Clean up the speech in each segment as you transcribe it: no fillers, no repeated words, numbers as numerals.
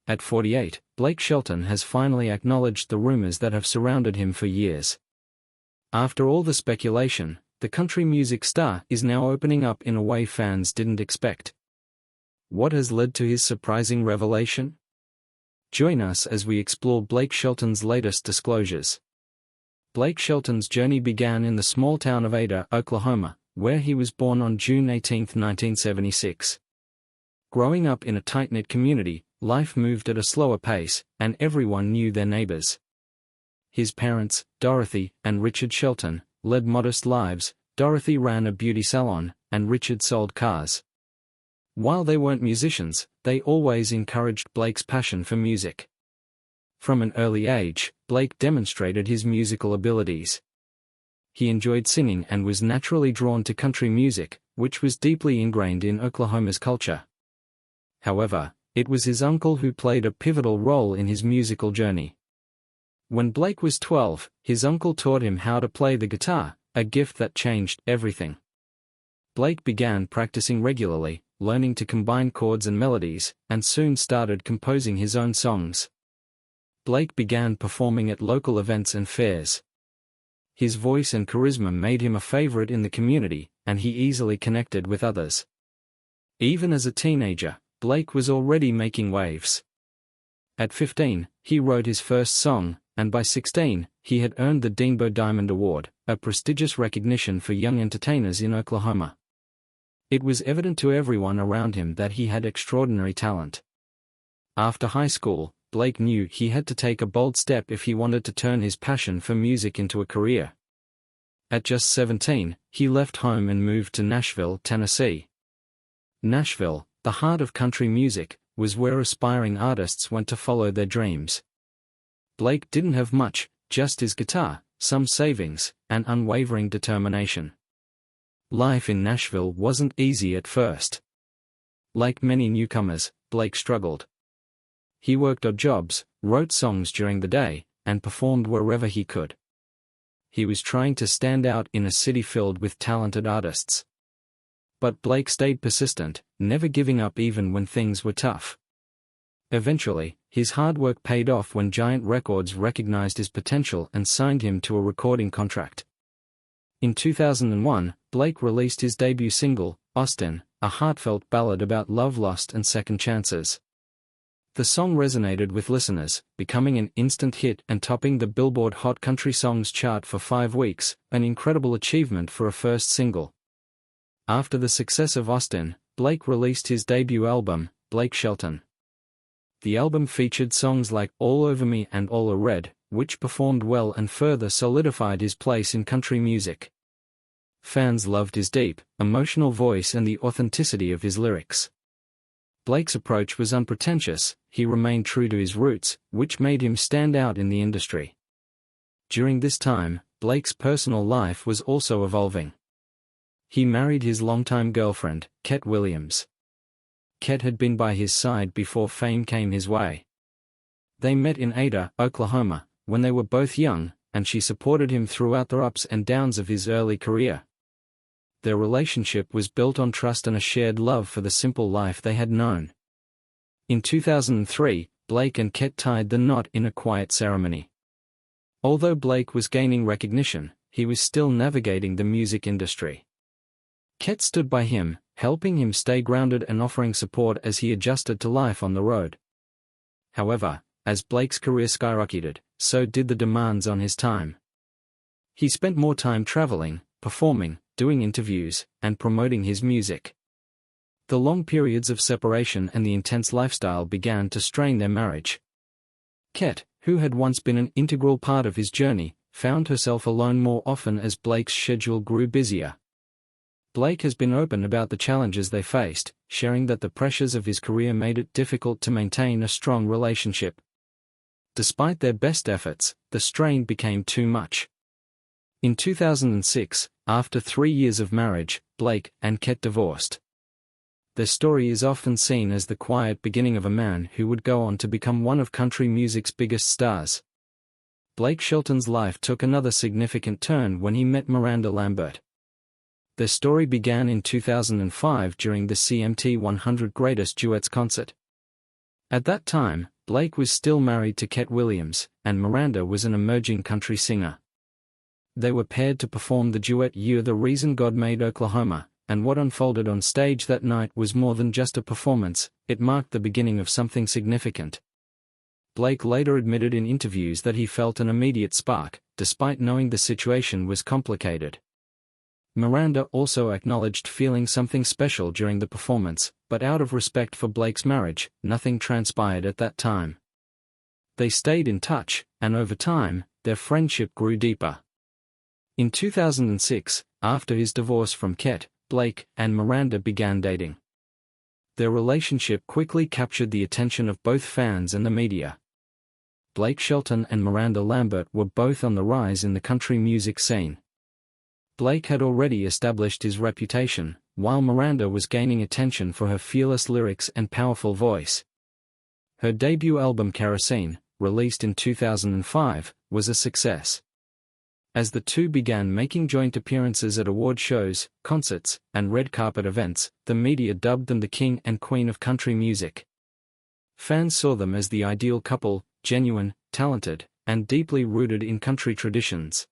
At 48, Blake Shelton has finally acknowledged the rumors that have surrounded him for years. After all the speculation, the country music star is now opening up in a way fans didn't expect. What has led to his surprising revelation? Join us as we explore Blake Shelton's latest disclosures. Blake Shelton's journey began in the small town of Ada, Oklahoma, where he was born on June 18, 1976. Growing up in a tight-knit community, life moved at a slower pace, and everyone knew their neighbors. His parents, Dorothy and Richard Shelton, led modest lives. Dorothy ran a beauty salon, and Richard sold cars. While they weren't musicians, they always encouraged Blake's passion for music. From an early age, Blake demonstrated his musical abilities. He enjoyed singing and was naturally drawn to country music, which was deeply ingrained in Oklahoma's culture. However, it was his uncle who played a pivotal role in his musical journey. When Blake was 12, his uncle taught him how to play the guitar, a gift that changed everything. Blake began practicing regularly, learning to combine chords and melodies, and soon started composing his own songs. Blake began performing at local events and fairs. His voice and charisma made him a favorite in the community, and he easily connected with others. Even as a teenager, Blake was already making waves. At 15, he wrote his first song, and by 16, he had earned the Deanbo Diamond Award, a prestigious recognition for young entertainers in Oklahoma. It was evident to everyone around him that he had extraordinary talent. After high school, Blake knew he had to take a bold step if he wanted to turn his passion for music into a career. At just 17, he left home and moved to Nashville, Tennessee. Nashville, the heart of country music, was where aspiring artists went to follow their dreams. Blake didn't have much, just his guitar, some savings, and unwavering determination. Life in Nashville wasn't easy at first. Like many newcomers, Blake struggled. He worked odd jobs, wrote songs during the day, and performed wherever he could. He was trying to stand out in a city filled with talented artists. But Blake stayed persistent, never giving up even when things were tough. Eventually, his hard work paid off when Giant Records recognized his potential and signed him to a recording contract. In 2001, Blake released his debut single, Austin, a heartfelt ballad about love lost and second chances. The song resonated with listeners, becoming an instant hit and topping the Billboard Hot Country Songs chart for 5 weeks, an incredible achievement for a first single. After the success of Austin, Blake released his debut album, Blake Shelton. The album featured songs like All Over Me and All Are Red, which performed well and further solidified his place in country music. Fans loved his deep, emotional voice and the authenticity of his lyrics. Blake's approach was unpretentious, he remained true to his roots, which made him stand out in the industry. During this time, Blake's personal life was also evolving. He married his longtime girlfriend, Ket Williams. Ket had been by his side before fame came his way. They met in Ada, Oklahoma, when they were both young, and she supported him throughout the ups and downs of his early career. Their relationship was built on trust and a shared love for the simple life they had known. In 2003, Blake and Ket tied the knot in a quiet ceremony. Although Blake was gaining recognition, he was still navigating the music industry. Ket stood by him, helping him stay grounded and offering support as he adjusted to life on the road. However, as Blake's career skyrocketed, so did the demands on his time. He spent more time traveling, performing, doing interviews, and promoting his music. The long periods of separation and the intense lifestyle began to strain their marriage. Ket, who had once been an integral part of his journey, found herself alone more often as Blake's schedule grew busier. Blake has been open about the challenges they faced, sharing that the pressures of his career made it difficult to maintain a strong relationship. Despite their best efforts, the strain became too much. In 2006, after 3 years of marriage, Blake and Ket divorced. Their story is often seen as the quiet beginning of a man who would go on to become one of country music's biggest stars. Blake Shelton's life took another significant turn when he met Miranda Lambert. Their story began in 2005 during the CMT 100 Greatest Duets concert. At that time, Blake was still married to Ket Williams, and Miranda was an emerging country singer. They were paired to perform the duet "You're the Reason God Made Oklahoma," and what unfolded on stage that night was more than just a performance, it marked the beginning of something significant. Blake later admitted in interviews that he felt an immediate spark, despite knowing the situation was complicated. Miranda also acknowledged feeling something special during the performance, but out of respect for Blake's marriage, nothing transpired at that time. They stayed in touch, and over time, their friendship grew deeper. In 2006, after his divorce from Ket, Blake and Miranda began dating. Their relationship quickly captured the attention of both fans and the media. Blake Shelton and Miranda Lambert were both on the rise in the country music scene. Blake had already established his reputation, while Miranda was gaining attention for her fearless lyrics and powerful voice. Her debut album Kerosene, released in 2005, was a success. As the two began making joint appearances at award shows, concerts, and red carpet events, the media dubbed them the king and queen of country music. Fans saw them as the ideal couple, genuine, talented, and deeply rooted in country traditions.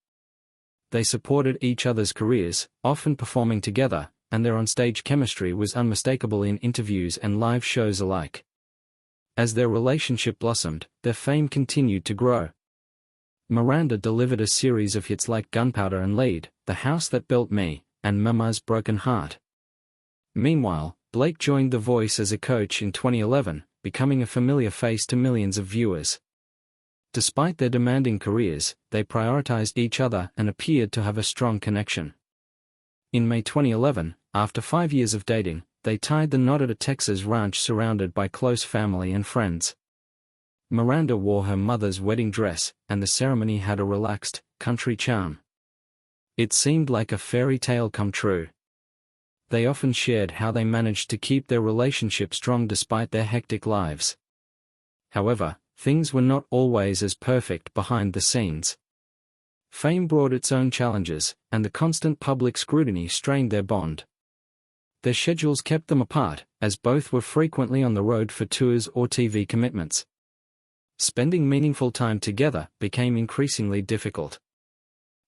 They supported each other's careers, often performing together, and their onstage chemistry was unmistakable in interviews and live shows alike. As their relationship blossomed, their fame continued to grow. Miranda delivered a series of hits like Gunpowder and Lead, The House That Built Me, and Mama's Broken Heart. Meanwhile, Blake joined The Voice as a coach in 2011, becoming a familiar face to millions of viewers. Despite their demanding careers, they prioritized each other and appeared to have a strong connection. In May 2011, after 5 years of dating, they tied the knot at a Texas ranch surrounded by close family and friends. Miranda wore her mother's wedding dress, and the ceremony had a relaxed, country charm. It seemed like a fairy tale come true. They often shared how they managed to keep their relationship strong despite their hectic lives. However, things were not always as perfect behind the scenes. Fame brought its own challenges, and the constant public scrutiny strained their bond. Their schedules kept them apart, as both were frequently on the road for tours or TV commitments. Spending meaningful time together became increasingly difficult.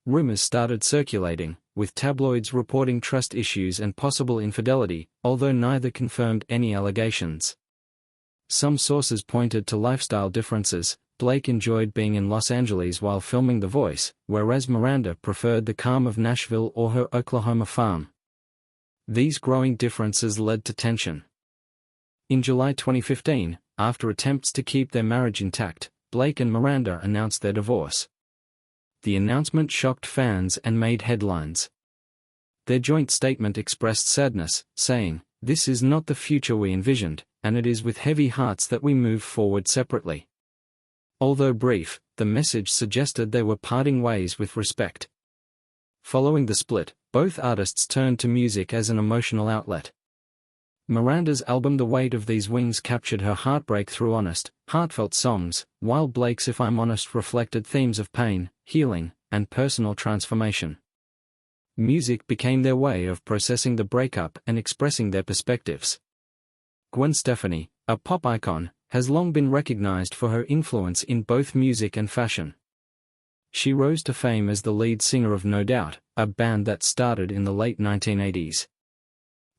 Rumors started circulating, with tabloids reporting trust issues and possible infidelity, although neither confirmed any allegations. Some sources pointed to lifestyle differences. Blake enjoyed being in Los Angeles while filming The Voice, whereas Miranda preferred the calm of Nashville or her Oklahoma farm. These growing differences led to tension. In July 2015, after attempts to keep their marriage intact, Blake and Miranda announced their divorce. The announcement shocked fans and made headlines. Their joint statement expressed sadness, saying, "This is not the future we envisioned, and it is with heavy hearts that we move forward separately." Although brief, the message suggested they were parting ways with respect. Following the split, both artists turned to music as an emotional outlet. Miranda's album The Weight of These Wings captured her heartbreak through honest, heartfelt songs, while Blake's If I'm Honest reflected themes of pain, healing, and personal transformation. Music became their way of processing the breakup and expressing their perspectives. Gwen Stefani, a pop icon, has long been recognized for her influence in both music and fashion. She rose to fame as the lead singer of No Doubt, a band that started in the late 1980s.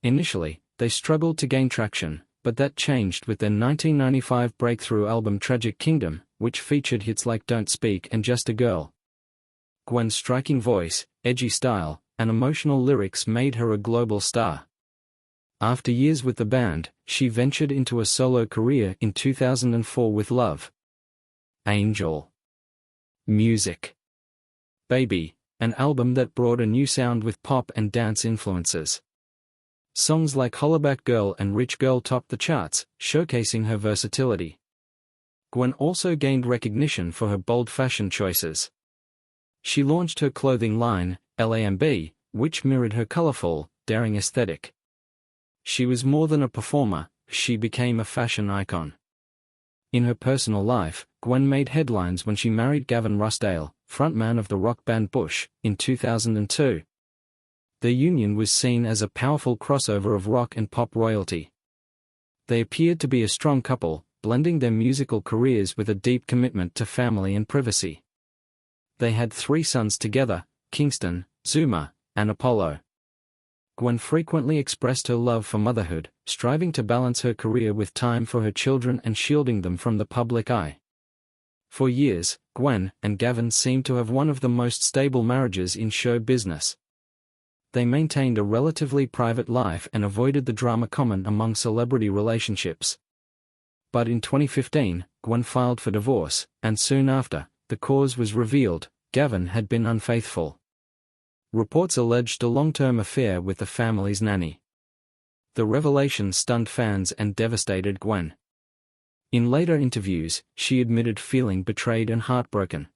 Initially, they struggled to gain traction, but that changed with their 1995 breakthrough album Tragic Kingdom, which featured hits like Don't Speak and Just a Girl. Gwen's striking voice, edgy style, and emotional lyrics made her a global star. After years with the band, she ventured into a solo career in 2004 with Love, Angel, Music, Baby, an album that brought a new sound with pop and dance influences. Songs like Hollaback Girl and Rich Girl topped the charts, showcasing her versatility. Gwen also gained recognition for her bold fashion choices. She launched her clothing line, LAMB, which mirrored her colorful, daring aesthetic. She was more than a performer, she became a fashion icon. In her personal life, Gwen made headlines when she married Gavin Rossdale, frontman of the rock band Bush, in 2002. Their union was seen as a powerful crossover of rock and pop royalty. They appeared to be a strong couple, blending their musical careers with a deep commitment to family and privacy. They had 3 sons together, Kingston, Zuma, and Apollo. Gwen frequently expressed her love for motherhood, striving to balance her career with time for her children and shielding them from the public eye. For years, Gwen and Gavin seemed to have one of the most stable marriages in show business. They maintained a relatively private life and avoided the drama common among celebrity relationships. But in 2015, Gwen filed for divorce, and soon after, the cause was revealed: Gavin had been unfaithful. Reports alleged a long-term affair with the family's nanny. The revelation stunned fans and devastated Gwen. In later interviews, she admitted feeling betrayed and heartbroken.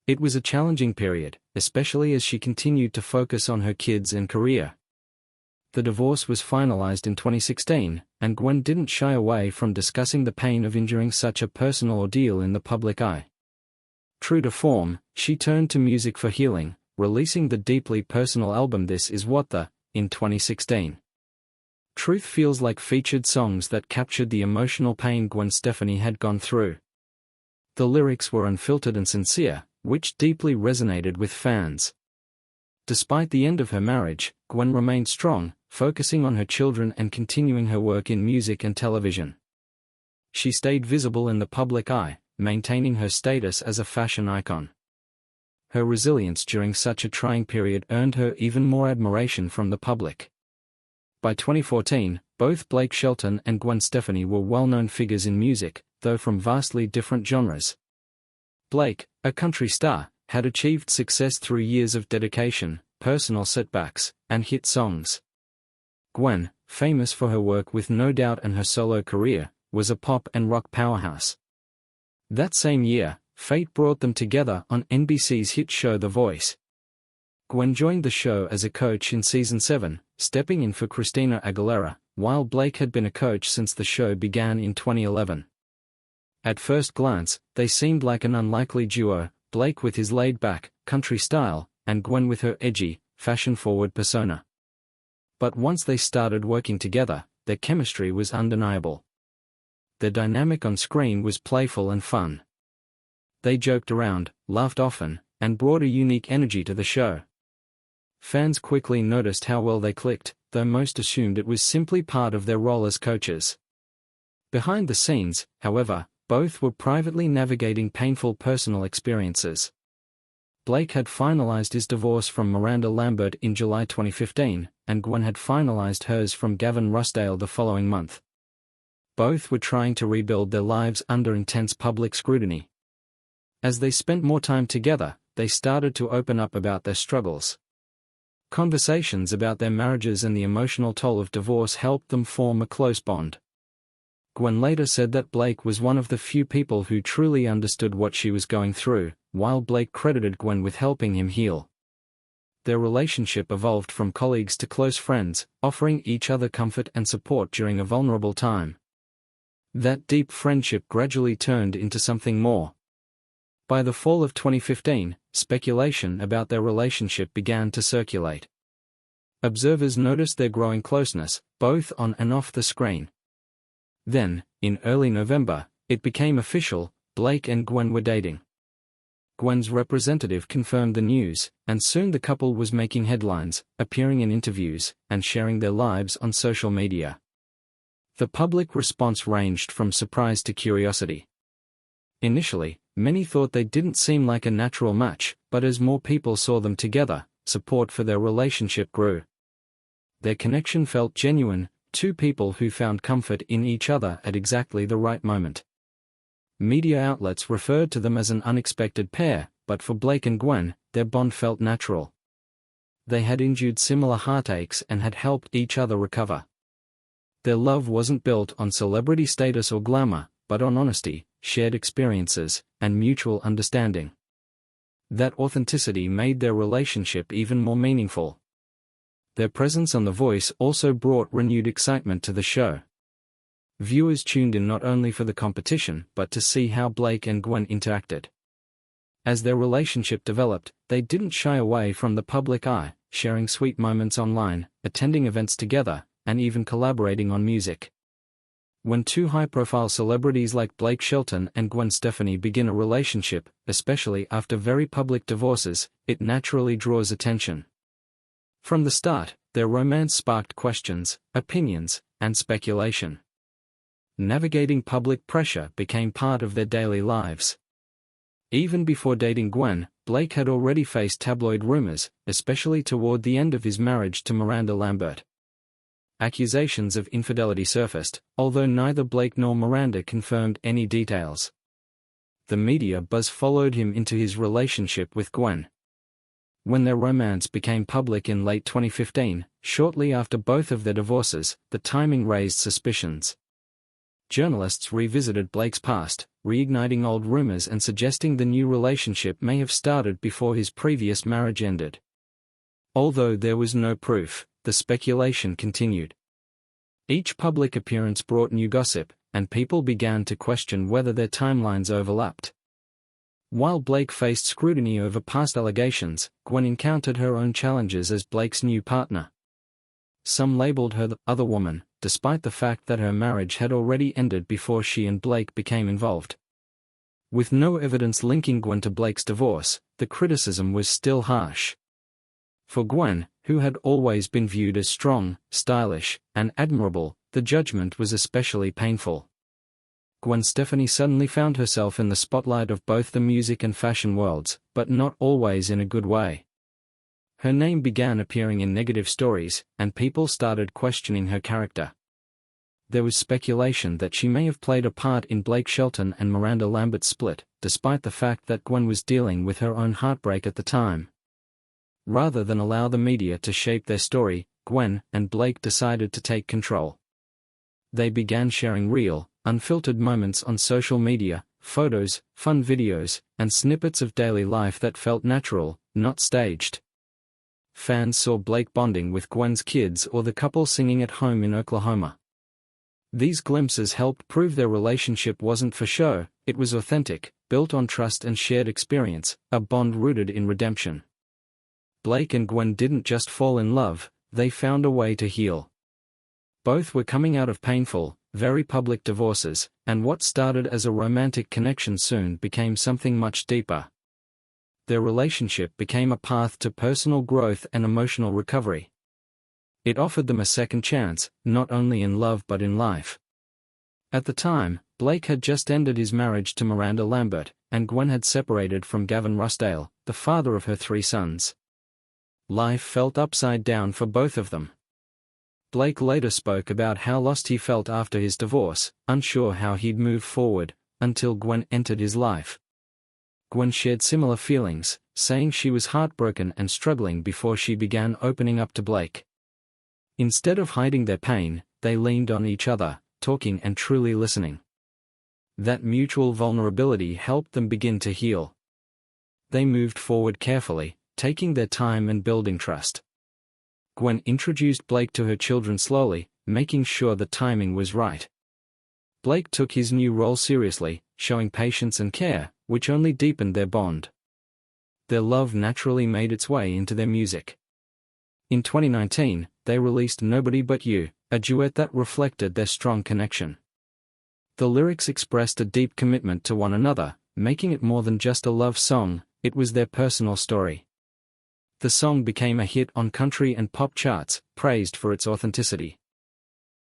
It was a challenging period, especially as she continued to focus on her kids and career. The divorce was finalized in 2016, and Gwen didn't shy away from discussing the pain of enduring such a personal ordeal in the public eye. True to form, she turned to music for healing, releasing the deeply personal album This Is What The, in 2016. Truth Feels Like featured songs that captured the emotional pain Gwen Stefani had gone through. The lyrics were unfiltered and sincere, which deeply resonated with fans. Despite the end of her marriage, Gwen remained strong, focusing on her children and continuing her work in music and television. She stayed visible in the public eye, maintaining her status as a fashion icon. Her resilience during such a trying period earned her even more admiration from the public. By 2014, both Blake Shelton and Gwen Stefani were well-known figures in music, though from vastly different genres. Blake, a country star, had achieved success through years of dedication, personal setbacks, and hit songs. Gwen, famous for her work with No Doubt and her solo career, was a pop and rock powerhouse. That same year, fate brought them together on NBC's hit show The Voice. Gwen joined the show as a coach in season 7, stepping in for Christina Aguilera, while Blake had been a coach since the show began in 2011. At first glance, they seemed like an unlikely duo, Blake with his laid-back, country style, and Gwen with her edgy, fashion-forward persona. But once they started working together, their chemistry was undeniable. Their dynamic on screen was playful and fun. They joked around, laughed often, and brought a unique energy to the show. Fans quickly noticed how well they clicked, though most assumed it was simply part of their role as coaches. Behind the scenes, however, both were privately navigating painful personal experiences. Blake had finalized his divorce from Miranda Lambert in July 2015, and Gwen had finalized hers from Gavin Rossdale the following month. Both were trying to rebuild their lives under intense public scrutiny. As they spent more time together, they started to open up about their struggles. Conversations about their marriages and the emotional toll of divorce helped them form a close bond. Gwen later said that Blake was one of the few people who truly understood what she was going through, while Blake credited Gwen with helping him heal. Their relationship evolved from colleagues to close friends, offering each other comfort and support during a vulnerable time. That deep friendship gradually turned into something more. By the fall of 2015, speculation about their relationship began to circulate. Observers noticed their growing closeness, both on and off the screen. Then, in early November, it became official: Blake and Gwen were dating. Gwen's representative confirmed the news, and soon the couple was making headlines, appearing in interviews, and sharing their lives on social media. The public response ranged from surprise to curiosity. Initially, many thought they didn't seem like a natural match, but as more people saw them together, support for their relationship grew. Their connection felt genuine, two people who found comfort in each other at exactly the right moment. Media outlets referred to them as an unexpected pair, but for Blake and Gwen, their bond felt natural. They had endured similar heartaches and had helped each other recover. Their love wasn't built on celebrity status or glamour, but on honesty, shared experiences, and mutual understanding. That authenticity made their relationship even more meaningful. Their presence on The Voice also brought renewed excitement to the show. Viewers tuned in not only for the competition but to see how Blake and Gwen interacted. As their relationship developed, they didn't shy away from the public eye, sharing sweet moments online, attending events together, and even collaborating on music. When two high-profile celebrities like Blake Shelton and Gwen Stefani begin a relationship, especially after very public divorces, it naturally draws attention. From the start, their romance sparked questions, opinions, and speculation. Navigating public pressure became part of their daily lives. Even before dating Gwen, Blake had already faced tabloid rumors, especially toward the end of his marriage to Miranda Lambert. Accusations of infidelity surfaced, although neither Blake nor Miranda confirmed any details. The media buzz followed him into his relationship with Gwen. When their romance became public in late 2015, shortly after both of their divorces, the timing raised suspicions. Journalists revisited Blake's past, reigniting old rumors and suggesting the new relationship may have started before his previous marriage ended. Although there was no proof, the speculation continued. Each public appearance brought new gossip, and people began to question whether their timelines overlapped. While Blake faced scrutiny over past allegations, Gwen encountered her own challenges as Blake's new partner. Some labeled her the other woman, despite the fact that her marriage had already ended before she and Blake became involved. With no evidence linking Gwen to Blake's divorce, the criticism was still harsh. For Gwen, who had always been viewed as strong, stylish, and admirable, the judgment was especially painful. Gwen Stefani suddenly found herself in the spotlight of both the music and fashion worlds, but not always in a good way. Her name began appearing in negative stories, and people started questioning her character. There was speculation that she may have played a part in Blake Shelton and Miranda Lambert's split, despite the fact that Gwen was dealing with her own heartbreak at the time. Rather than allow the media to shape their story, Gwen and Blake decided to take control. They began sharing real, unfiltered moments on social media, photos, fun videos, and snippets of daily life that felt natural, not staged. Fans saw Blake bonding with Gwen's kids or the couple singing at home in Oklahoma. These glimpses helped prove their relationship wasn't for show, it was authentic, built on trust and shared experience, a bond rooted in redemption. Blake and Gwen didn't just fall in love, they found a way to heal. Both were coming out of painful, very public divorces, and what started as a romantic connection soon became something much deeper. Their relationship became a path to personal growth and emotional recovery. It offered them a second chance, not only in love but in life. At the time, Blake had just ended his marriage to Miranda Lambert, and Gwen had separated from Gavin Rossdale, the father of her 3 sons. Life felt upside down for both of them. Blake later spoke about how lost he felt after his divorce, unsure how he'd move forward, until Gwen entered his life. Gwen shared similar feelings, saying she was heartbroken and struggling before she began opening up to Blake. Instead of hiding their pain, they leaned on each other, talking and truly listening. That mutual vulnerability helped them begin to heal. They moved forward carefully, taking their time and building trust. Gwen introduced Blake to her children slowly, making sure the timing was right. Blake took his new role seriously, showing patience and care, which only deepened their bond. Their love naturally made its way into their music. In 2019, they released Nobody But You, a duet that reflected their strong connection. The lyrics expressed a deep commitment to one another, making it more than just a love song, it was their personal story. The song became a hit on country and pop charts, praised for its authenticity.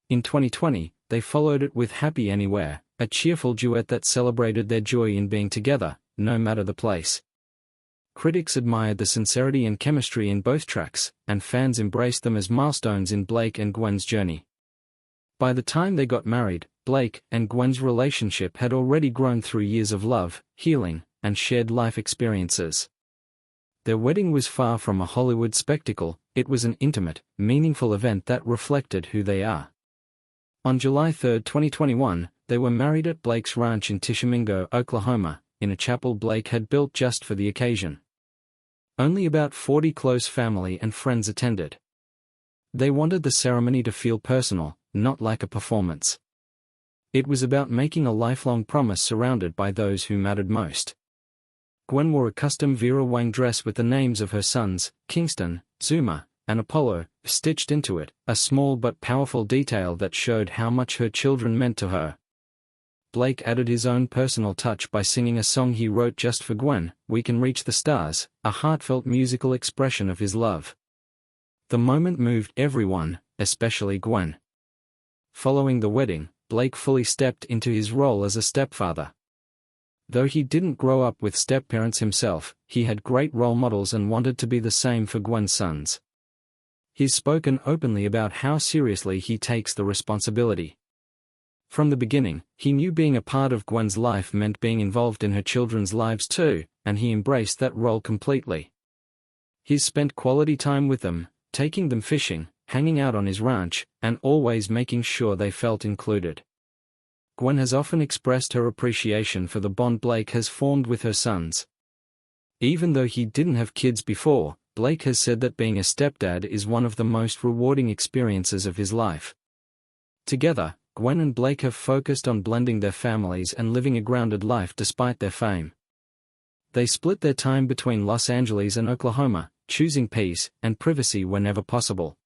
In 2020, they followed it with Happy Anywhere, a cheerful duet that celebrated their joy in being together, no matter the place. Critics admired the sincerity and chemistry in both tracks, and fans embraced them as milestones in Blake and Gwen's journey. By the time they got married, Blake and Gwen's relationship had already grown through years of love, healing, and shared life experiences. Their wedding was far from a Hollywood spectacle, it was an intimate, meaningful event that reflected who they are. On July 3, 2021, they were married at Blake's ranch in Tishomingo, Oklahoma, in a chapel Blake had built just for the occasion. Only about 40 close family and friends attended. They wanted the ceremony to feel personal, not like a performance. It was about making a lifelong promise surrounded by those who mattered most. Gwen wore a custom Vera Wang dress with the names of her sons, Kingston, Zuma, an Apollo, stitched into it, a small but powerful detail that showed how much her children meant to her. Blake added his own personal touch by singing a song he wrote just for Gwen, "We Can Reach the Stars," a heartfelt musical expression of his love. The moment moved everyone, especially Gwen. Following the wedding, Blake fully stepped into his role as a stepfather. Though he didn't grow up with stepparents himself, he had great role models and wanted to be the same for Gwen's sons. He's spoken openly about how seriously he takes the responsibility. From the beginning, he knew being a part of Gwen's life meant being involved in her children's lives too, and he embraced that role completely. He's spent quality time with them, taking them fishing, hanging out on his ranch, and always making sure they felt included. Gwen has often expressed her appreciation for the bond Blake has formed with her sons. Even though he didn't have kids before, Blake has said that being a stepdad is one of the most rewarding experiences of his life. Together, Gwen and Blake have focused on blending their families and living a grounded life despite their fame. They split their time between Los Angeles and Oklahoma, choosing peace and privacy whenever possible.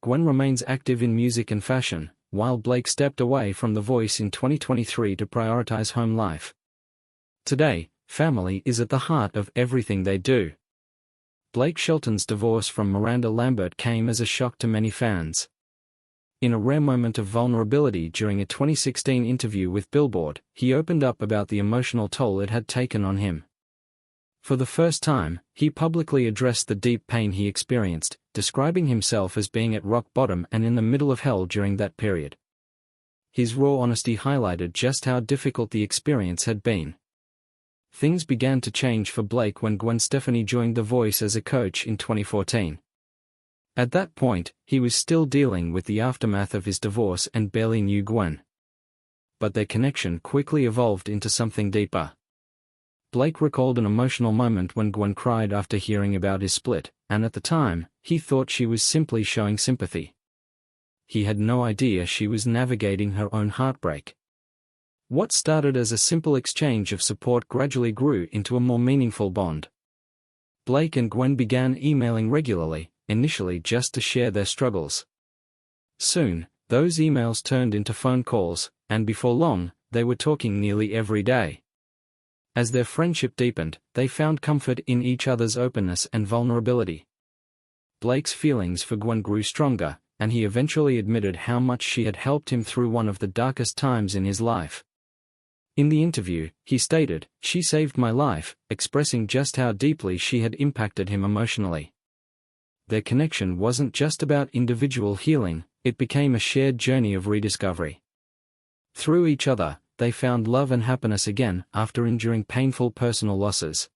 Gwen remains active in music and fashion, while Blake stepped away from The Voice in 2023 to prioritize home life. Today, family is at the heart of everything they do. Blake Shelton's divorce from Miranda Lambert came as a shock to many fans. In a rare moment of vulnerability during a 2016 interview with Billboard, he opened up about the emotional toll it had taken on him. For the first time, he publicly addressed the deep pain he experienced, describing himself as being at rock bottom and in the middle of hell during that period. His raw honesty highlighted just how difficult the experience had been. Things began to change for Blake when Gwen Stefani joined The Voice as a coach in 2014. At that point, he was still dealing with the aftermath of his divorce and barely knew Gwen. But their connection quickly evolved into something deeper. Blake recalled an emotional moment when Gwen cried after hearing about his split, and at the time, he thought she was simply showing sympathy. He had no idea she was navigating her own heartbreak. What started as a simple exchange of support gradually grew into a more meaningful bond. Blake and Gwen began emailing regularly, initially just to share their struggles. Soon, those emails turned into phone calls, and before long, they were talking nearly every day. As their friendship deepened, they found comfort in each other's openness and vulnerability. Blake's feelings for Gwen grew stronger, and he eventually admitted how much she had helped him through one of the darkest times in his life. In the interview, he stated, "She saved my life," expressing just how deeply she had impacted him emotionally. Their connection wasn't just about individual healing, it became a shared journey of rediscovery. Through each other, they found love and happiness again after enduring painful personal losses.